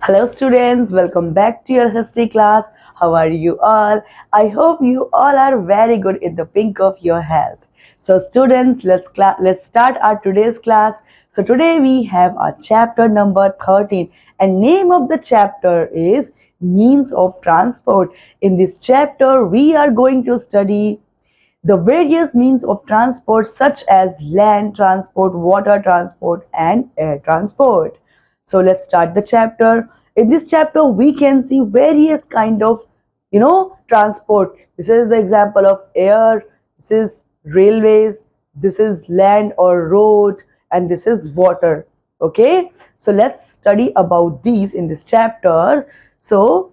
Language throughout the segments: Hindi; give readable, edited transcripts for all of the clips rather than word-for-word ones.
Hello students, welcome back to your SST class. How are you all? I hope you all are very good in the pink of your health. So students, let's start our today's class. So today we have our chapter number 13 and name of the chapter is means of transport. In this chapter we are going to study the various means of transport such as land transport, water transport and air transport. So let's start the chapter. In this chapter we can see various kind of transport. This is the example of air, this is railways, this is land or road, and this is water. Okay, so let's study about these in this chapter. So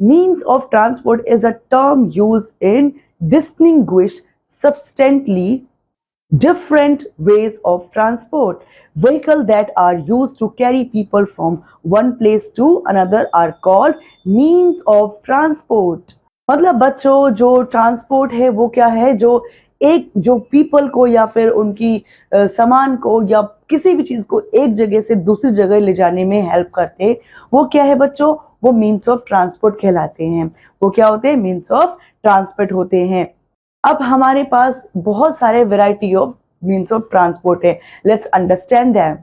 means of transport is a term used in distinguish substantially different ways of transport. Vehicles that are used to carry people from one place to another are called means of transport. मतलब बच्चों जो ट्रांसपोर्ट है वो क्या है, जो पीपल को या फिर उनकी सामान को या किसी भी चीज को एक जगह से दूसरी जगह ले जाने में हेल्प करते, वो क्या है बच्चों, वो मीन्स ऑफ ट्रांसपोर्ट कहलाते हैं। वो क्या होते हैं, मीन्स ऑफ ट्रांसपोर्ट होते हैं। अब हमारे पास बहुत सारे variety of means of transport है। Let's understand them.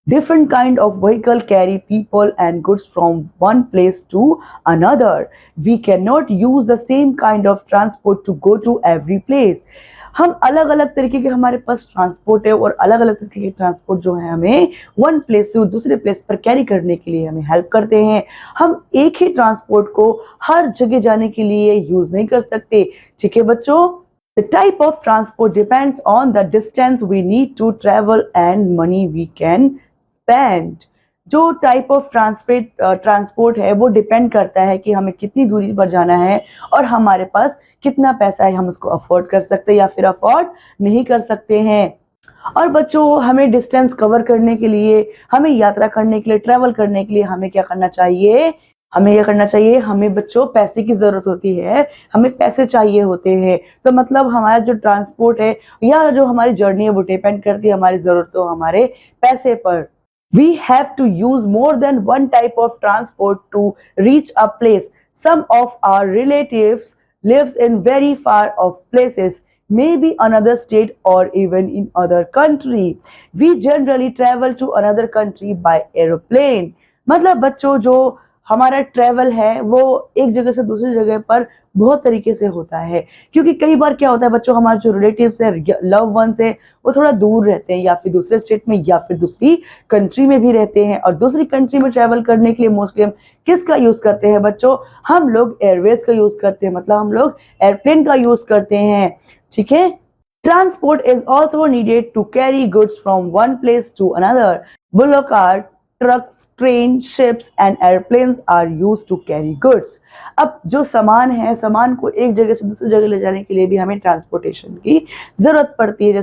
Different kind of vehicle carry people and goods from one place to another. We cannot use the same kind of transport to go to every place. हम अलग अलग तरीके के हमारे पास ट्रांसपोर्ट है और अलग अलग तरीके के ट्रांसपोर्ट जो है हमें वन प्लेस से दूसरे प्लेस पर कैरी करने के लिए हमें हेल्प करते हैं। हम एक ही ट्रांसपोर्ट को हर जगह जाने के लिए यूज नहीं कर सकते। ठीक है बच्चों, the type of transport depends on the distance we need to travel and money we can spend. जो टाइप ऑफ ट्रांसपोर्ट है वो डिपेंड करता है कि हमें कितनी दूरी पर जाना है और हमारे पास कितना पैसा है, हम उसको अफोर्ड कर सकते हैं या फिर अफोर्ड नहीं कर सकते हैं। और बच्चों, हमें डिस्टेंस कवर करने के लिए, हमें यात्रा करने के लिए, ट्रेवल करने के लिए हमें क्या करना चाहिए, हमें बच्चों पैसे की जरूरत होती है, हमें पैसे चाहिए होते हैं। तो मतलब हमारा जो ट्रांसपोर्ट है या जो हमारी जर्नी है वो डिपेंड करती है हमारी जरूरतों, हमारे पैसे पर। We have to use more than one type of transport to reach a place. Some of our relatives lives in very far off places, maybe another state or even in other country. We generally travel to another country by aeroplane. मतलब बच्चों, जो हमारा ट्रेवल है वो एक जगह से दूसरी जगह पर बहुत तरीके से होता है, क्योंकि कई बार क्या होता है बच्चों, हमारे जो रिलेटिव्स है, लव वंस है, वो थोड़ा दूर रहते हैं या फिर दूसरे स्टेट में या फिर दूसरी कंट्री में भी रहते हैं। और दूसरी कंट्री में ट्रेवल करने के लिए मोस्टली हम किसका यूज करते हैं बच्चों, हम लोग एयरवेज का यूज करते हैं, मतलब हम लोग एयरप्लेन का यूज करते हैं। ठीक है, transport is also needed to carry goods from one place to another. Bullock cart, trucks, train, ships and airplanes are used to carry goods. अब जो सामान है, सामान को एक जगह से दूसरी जगह ले जाने के लिए भी हमें ट्रांसपोर्टेशन की जरूरत पड़ती है।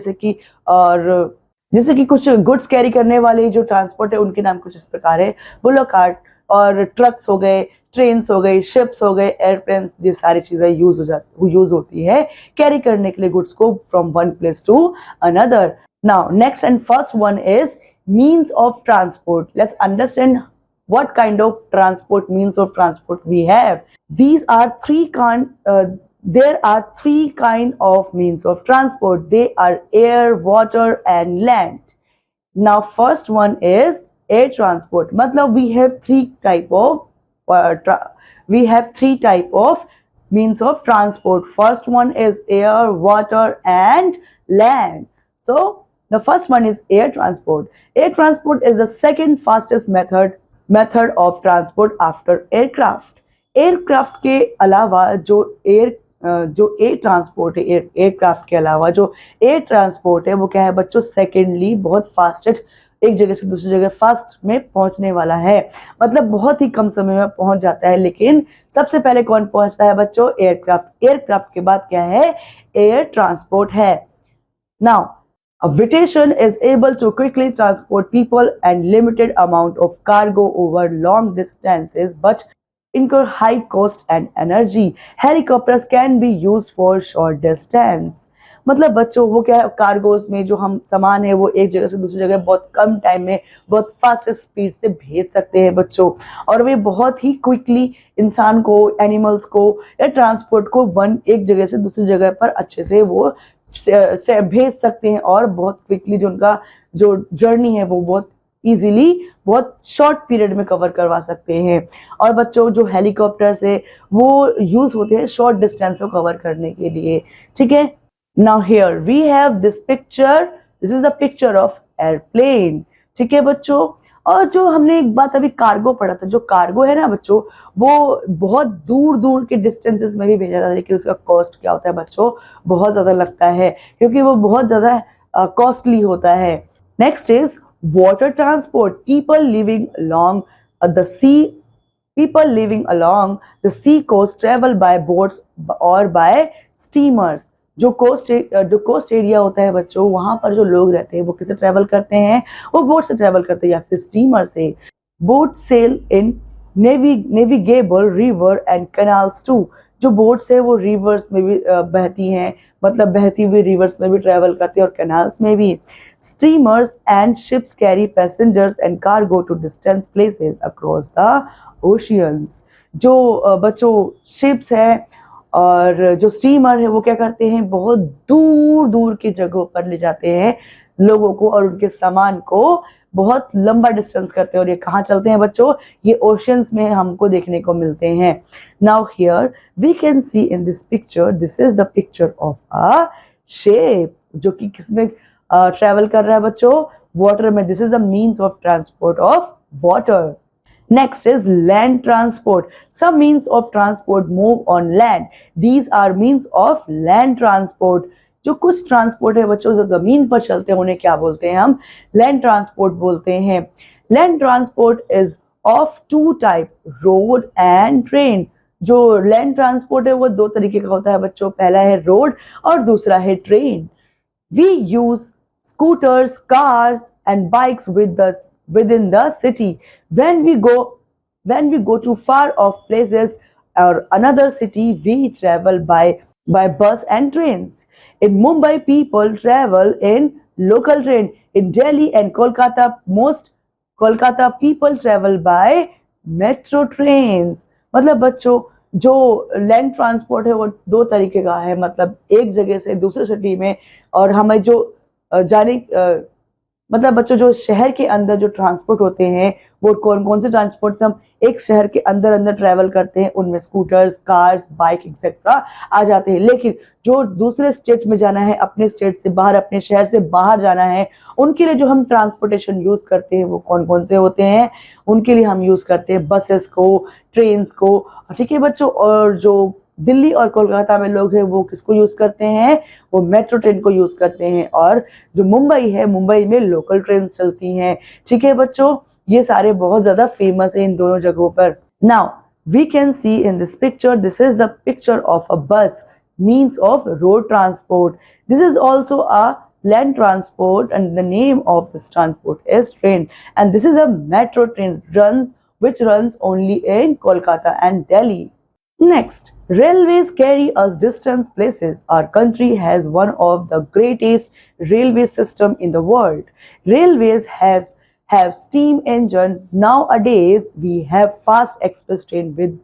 जैसे कि कुछ गुड्स कैरी करने वाले जो ट्रांसपोर्ट है उनके नाम कुछ इस प्रकार है, बुलोक कार्ट और ट्रक्स हो गए, ट्रेन्स हो गई, शिप्स हो गए, एयरप्लेन्स, ये सारी चीजें यूज होती है कैरी करने के लिए गुड्स को from one place to another. Now next and first one is means of transport. Let's understand what kind of means of transport we have. There are three kind of means of transport. They are air, water and land. Now first one is air transport. मतलब we have three type of means of transport. First one is air, water and land. So the first one is air transport. Air transport is the second fastest method of transport after aircraft. Aircraft के अलावा जो एयर ट्रांसपोर्ट है, एयरक्राफ्ट के अलावा जो एयर ट्रांसपोर्ट है वो क्या है बच्चों, सेकेंडली बहुत फास्टेस्ट, एक जगह से दूसरी जगह फास्ट में पहुंचने वाला है, मतलब बहुत ही कम समय में पहुंच जाता है। लेकिन सबसे पहले कौन पहुंचता है बच्चों, एयरक्राफ्ट। एयरक्राफ्ट के बाद क्या है, एयर ट्रांसपोर्ट है। Now a British is able to quickly transport people and limited amount of cargo over long distances, but incur high cost and energy. Helicopters can be used for short distance. मतलब बच्चों वो क्या है, कार्गोज में जो हम सामान है वो एक जगह से दूसरी जगह बहुत कम टाइम में बहुत फास्ट स्पीड से भेज सकते हैं बच्चों। और वे बहुत ही क्विकली इंसान को, एनिमल्स को या ट्रांसपोर्ट को एक जगह से दूसरी जगह पर अच्छे से वो से भेज सकते हैं, और बहुत क्विकली जो उनका जो जर्नी है वो बहुत इजीली बहुत शॉर्ट पीरियड में कवर करवा सकते हैं। और बच्चों जो हेलीकॉप्टर्स है वो यूज होते हैं शॉर्ट डिस्टेंस को कवर करने के लिए। ठीक है, now here we have this picture, this is the picture of airplane. ठीक है बच्चों, और जो हमने एक बात अभी कार्गो पढ़ा था, जो कार्गो है ना बच्चों, वो बहुत दूर दूर के डिस्टेंसेस में भी भेजा जाता है, लेकिन उसका कॉस्ट क्या होता है बच्चों, बहुत ज्यादा लगता है, क्योंकि वो बहुत ज्यादा कॉस्टली होता है। Next is water transport, people living along the sea, people living along the sea coast travel by boats or by steamers। जो कोस्ट एरिया होता है बच्चों, वहां पर जो लोग रहते हैं वो किसे ट्रेवल करते हैं, वो बोट से ट्रेवल करते हैं या फिर स्टीमर से। Boat sail in navigable river and canals too. जो बोट्स है वो रिवर्स में भी बहती हैं, मतलब बहती हुई रिवर्स में भी ट्रेवल करती है और कैनाल्स में भी। Steamers and ships carry passengers and cargo to distant places across the oceans. जो बच्चों शिप्स है और जो स्टीमर है वो क्या करते हैं, बहुत दूर दूर की जगहों पर ले जाते हैं लोगों को और उनके सामान को, बहुत लंबा डिस्टेंस करते हैं। और ये कहाँ चलते हैं बच्चों, ये ओशियंस में हमको देखने को मिलते हैं। Now here we can see in this picture, this is the picture of a ship, जो कि किसमें ट्रेवल कर रहा है बच्चों, वाटर में। This is the means of transport of water. Next is land transport. Some means of transport move on land. These are means of land transport. जो कुछ ट्रांसपोर्ट है बच्चों जो जमीन पर चलते हैं उन्हें क्या बोलते हैं, हम लैंड ट्रांसपोर्ट बोलते हैं। Land transport is of two type, road and train. जो लैंड ट्रांसपोर्ट है वो दो तरीके का होता है बच्चों, पहला है रोड और दूसरा है train. We use scooters, cars, and bikes within the city. When we go to far off places or another city, we travel by bus and trains. In Mumbai, people travel in local train. In Delhi and Kolkata people travel by metro trains। मतलब बच्चों जो लैंड ट्रांसपोर्ट है वो दो तरीके का है, मतलब एक जगह से दूसरे सिटी में, और हमें जो जाने मतलब बच्चों जो शहर के अंदर जो ट्रांसपोर्ट होते हैं वो कौन कौन से ट्रांसपोर्ट से हम एक शहर के अंदर अंदर ट्रेवल करते हैं, उनमें स्कूटर्स, कार्स, बाइक एक्सेट्रा आ जाते हैं। लेकिन जो दूसरे स्टेट में जाना है, अपने स्टेट से बाहर, अपने शहर से बाहर जाना है, उनके लिए जो हम ट्रांसपोर्टेशन यूज करते हैं वो कौन कौन से होते हैं, उनके लिए हम यूज करते हैं बसेस को, ट्रेन को। ठीक है बच्चों, और जो दिल्ली और कोलकाता में लोग हैं वो किसको यूज करते हैं, वो मेट्रो ट्रेन को यूज करते हैं। और जो मुंबई है, मुंबई में लोकल ट्रेन चलती हैं। ठीक है बच्चों, ये सारे बहुत ज्यादा फेमस है इन दोनों जगहों पर। Now we can see in this picture, this is the picture of a bus, means of road transport. This is also a land transport and the name of this transport is train, and this is a metro train which runs only in Kolkata and Delhi. Next, railways carry us distant places. Our country has one of the greatest railway system in the world. Railways have steam engine. Nowadays, we have fast express train with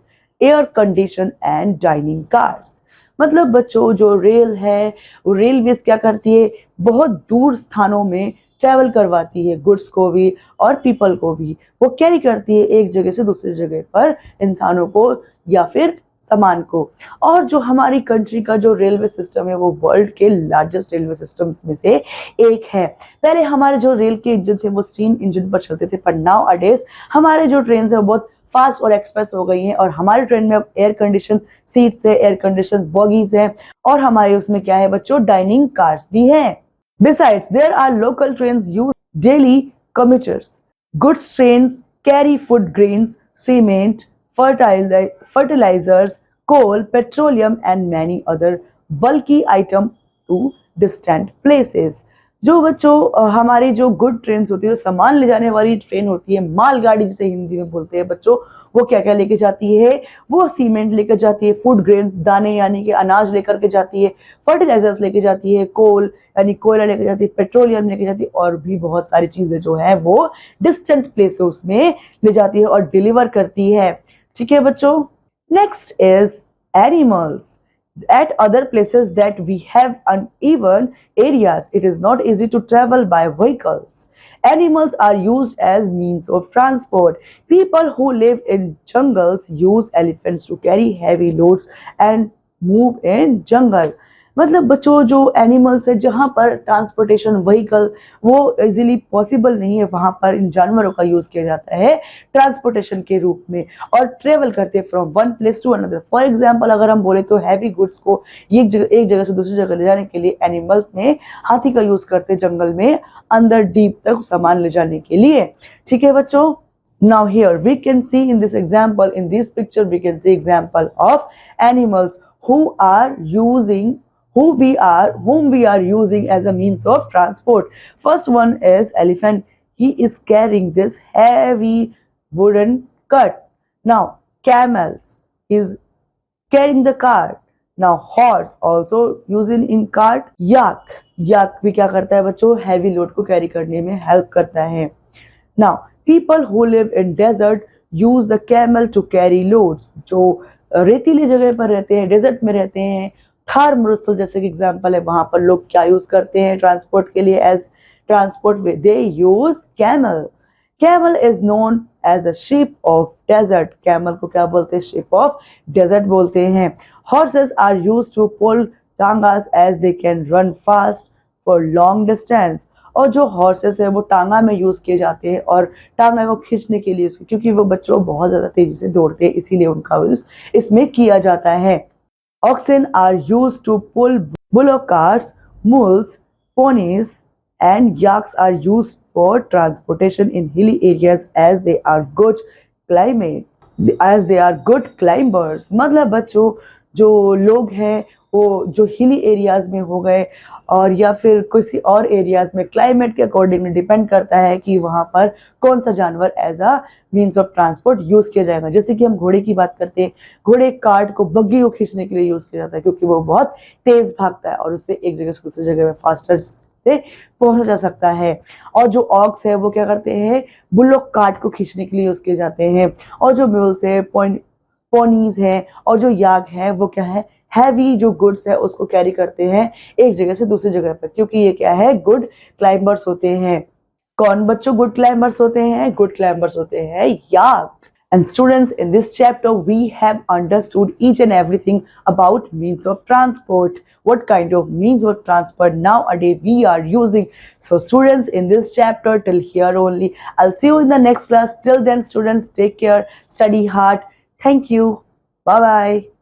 air condition and dining cars. मतलब बच्चों जो रेल है वो रेलवेज क्या करती है, बहुत दूर स्थानों में ट्रेवल करवाती है, गुड्स को भी और पीपल को भी। वो कैरी करती है एक जगह से दूसरी जगह पर इंसानों को या फिर सामान को। और जो हमारी कंट्री का जो रेलवे सिस्टम है वो वर्ल्ड के लार्जेस्ट रेलवे सिस्टम्स में से एक है। पहले हमारे जो रेल के इंजन थे वो स्टीम इंजन पर चलते थे, पर नाउ अडेज हमारे जो ट्रेन है वो बहुत फास्ट और एक्सप्रेस हो गई हैं, और हमारी ट्रेन में अब एयर कंडीशन सीट्स है, एयर कंडीशन बॉगीज है, और हमारे उसमें क्या है बच्चों, डाइनिंग कार्स भी हैं। Besides, there are local trains used daily commuters. Goods trains carry food grains, cement, fertilizers, coal, petroleum, and many other bulky items to distant places. जो बच्चों हमारी जो गुड ट्रेन्स होती है, जो सामान ले जाने वाली ट्रेन होती है, मालगाड़ी जिसे हिंदी में बोलते हैं बच्चों, वो क्या क्या लेके जाती है? वो सीमेंट लेकर जाती है, फूड ग्रेन्स दाने यानी कि अनाज लेकर के जाती है, फर्टिलाइजर्स लेके जाती है, कोल यानी कोयला लेके जाती है, पेट्रोलियम लेके जाती है, और भी बहुत सारी चीजें जो है वो डिस्टेंट प्लेसेस में ले जाती है और डिलीवर करती है। ठीक है बच्चों। Next is animals. At other places that we have uneven areas, it is not easy to travel by vehicles. Animals are used as means of transport. People who live in jungles use elephants to carry heavy loads and move in jungle. मतलब बच्चों जो एनिमल्स है, जहाँ पर ट्रांसपोर्टेशन व्हीकल वो इजीली पॉसिबल नहीं है, वहां पर इन जानवरों का यूज किया जाता है ट्रांसपोर्टेशन के रूप में, और ट्रेवल करते हैं from one place to another. For example अगर हम बोले तो हैवी गुड्स को एक जगह से दूसरी जगह ले जाने के लिए एनिमल्स में हाथी का यूज करते हैं, जंगल में अंदर डीप तक सामान ले जाने के लिए। ठीक है बच्चों। Now here we can see in this example, in this picture we can see example of animals who are using whom we are using as a means of transport. First one is elephant. He is carrying this heavy wooden cart. Now camels is carrying the cart. Now horse also using in cart. yak भी क्या करता है बच्चों? हैवी लोड को कैरी करने में हेल्प करता है। Now people who live in desert use the camel to carry loads. जो रेतीली जगह पर रहते हैं, डेजर्ट में रहते हैं, थार मरुस्थल जैसे कि एग्जांपल है, वहां पर लोग क्या यूज करते हैं ट्रांसपोर्ट के लिए? एज ट्रांसपोर्ट वे दे यूज कैमल। Camel is known as the ship of desert. Camel को क्या बोलते हैं? शिप ऑफ डेजर्ट बोलते हैं। Horses are used to pull tongas as they can run fast for long distance. और जो हॉर्सेस है वो टांगा में यूज किए जाते हैं, और टांगा को खींचने के लिए क्योंकि वो बच्चों बहुत ज्यादा तेजी से दौड़ते हैं, इसीलिए उनका यूज इसमें किया जाता है। Oxen are used to pull bullock carts, mules, ponies, and yaks are used for transportation in hilly areas as they are good climbers. मतलब बच्चों जो लोग हैं वो जो हिली एरियाज में हो गए, और या फिर किसी और एरियाज में, क्लाइमेट के अकॉर्डिंगली डिपेंड करता है कि वहां पर कौन सा जानवर as a means of transport use किया जाएगा। जैसे कि हम घोड़े की बात करते हैं, घोड़े कार्ट को, बग्गी को खींचने के लिए यूज किया जाता है, क्योंकि वो बहुत तेज भागता है और उससे एक जगह से दूसरी जगह में फास्टर से पहुंचा जा सकता है। और जो ऑक्स है वो क्या करते हैं? बुलोक कार्ट को खींचने के लिए यूज किए जाते हैं। और जो म्यूल्स है, पोनीज है, और जो याक है वो क्या है? हैवी जो गुड्स है उसको कैरी करते हैं एक जगह से दूसरी जगह पर, क्योंकि ये क्या है? गुड क्लाइंबर्स होते हैं। कौन बच्चों गुड क्लाइंबर्स होते हैं? गुड क्लाइंबर्स होते हैं याक। And students, in this chapter we have understood each and everything about means of transport, what kind of means of transport nowadays we are using. So students, in this chapter till here only. I'll see you in the next class. Till then students, take care, study hard. Thank you. Bye bye.